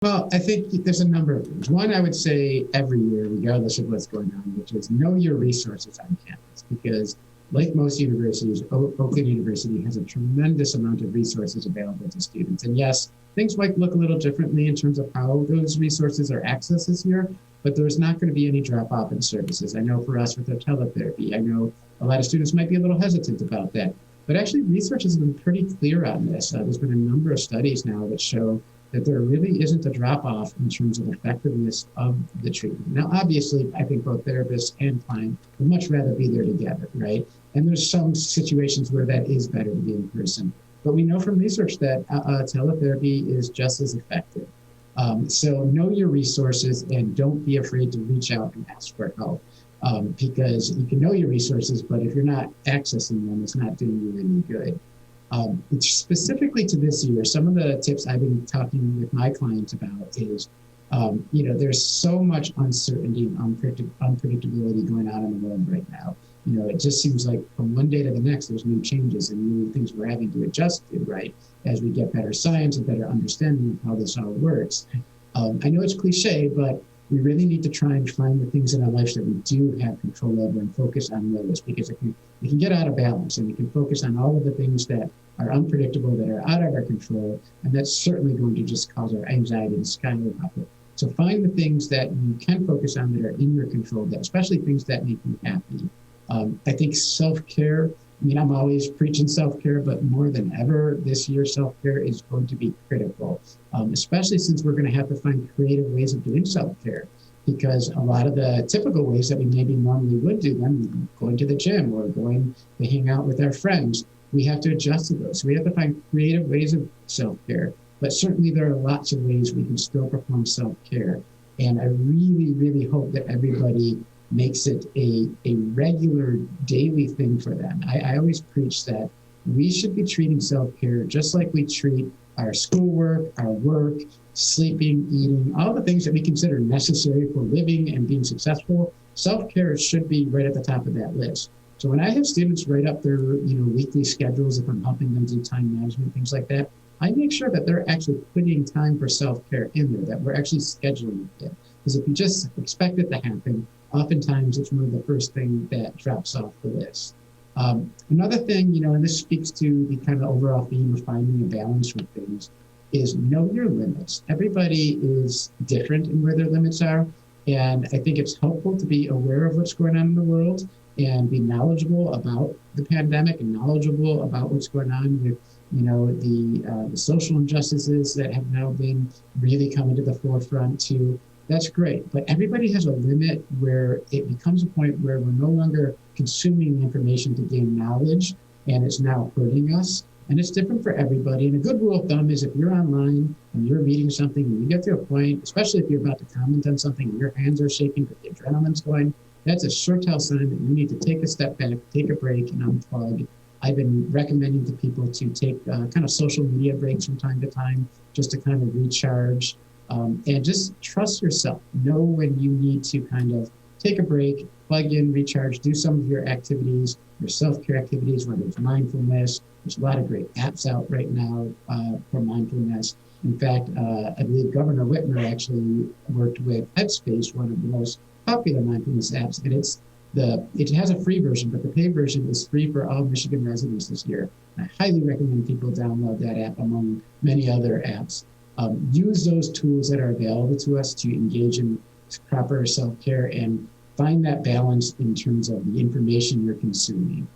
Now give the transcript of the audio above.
Well, I think there's a number of things. One, I would say every year, regardless of what's going on, which is know your resources on campus, because like most universities, Oakland University has a tremendous amount of resources available to students. And yes, things might look a little differently in terms of how those resources are accessed this year, but there's not going to be any drop off in services. I know for us with our teletherapy, I know a lot of students might be a little hesitant about that. But actually, research has been pretty clear on this. There's been a number of studies now that show that there really isn't a drop-off in terms of effectiveness of the treatment. Now, obviously, I think both therapists and client would much rather be there together, right? And there's some situations where that is better to be in person. But we know from research that teletherapy is just as effective. So know your resources and don't be afraid to reach out and ask for help. Because you can know your resources, but if you're not accessing them, it's not doing you any good. Specifically to this year, some of the tips I've been talking with my clients about is, there's so much uncertainty and unpredictability going on in the world right now. It just seems like from one day to the next, there's new changes and new things we're having to adjust to, right? As we get better science and better understanding of how this all works. I know it's cliche, but we really need to try and find the things in our lives that we do have control over and focus on those, because we can get out of balance and we can focus on all of the things that are unpredictable, that are out of our control, and that's certainly going to just cause our anxiety to skyrocket. So find the things that you can focus on that are in your control, that especially things that make you happy. I think self-care, I'm always preaching self-care, but more than ever this year, self-care is going to be critical, especially since we're going to have to find creative ways of doing self-care, because a lot of the typical ways that we maybe normally would do them, going to the gym or going to hang out with our friends, we have to adjust to those. So we have to find creative ways of self-care, but certainly there are lots of ways we can still perform self-care. And I really, really hope that everybody makes it a regular daily thing for them. I always preach that we should be treating self-care just like we treat our schoolwork, our work, sleeping, eating, all the things that we consider necessary for living and being successful. Self-care should be right at the top of that list. So when I have students write up their weekly schedules, if I'm helping them do time management, things like that, I make sure that they're actually putting time for self-care in there, that we're actually scheduling it. Because if you just expect it to happen, oftentimes it's one of the first things that drops off the list. Another thing, and this speaks to the kind of overall theme of finding a balance with things, is know your limits. Everybody is different in where their limits are. And I think it's helpful to be aware of what's going on in the world and be knowledgeable about the pandemic and knowledgeable about what's going on with the social injustices that have now been really coming to the forefront too. That's great, but everybody has a limit where it becomes a point where we're no longer consuming information to gain knowledge, and it's now hurting us. And it's different for everybody. And a good rule of thumb is if you're online and you're reading something and you get to a point, especially if you're about to comment on something and your hands are shaking but the adrenaline's going, that's a sure tell sign that you need to take a step back, take a break, and unplug. I've been recommending to people to take kind of social media breaks from time to time just to kind of recharge. And just trust yourself. Know when you need to kind of take a break, plug in, recharge, do some of your activities, your self-care activities, whether it's mindfulness. There's a lot of great apps out right now for mindfulness. In fact, I believe Governor Whitmer actually worked with Headspace, one of the most popular mindfulness apps, and it has a free version, but the paid version is free for all Michigan residents this year. I highly recommend people download that app among many other apps. Use those tools that are available to us to engage in proper self-care and find that balance in terms of the information you're consuming.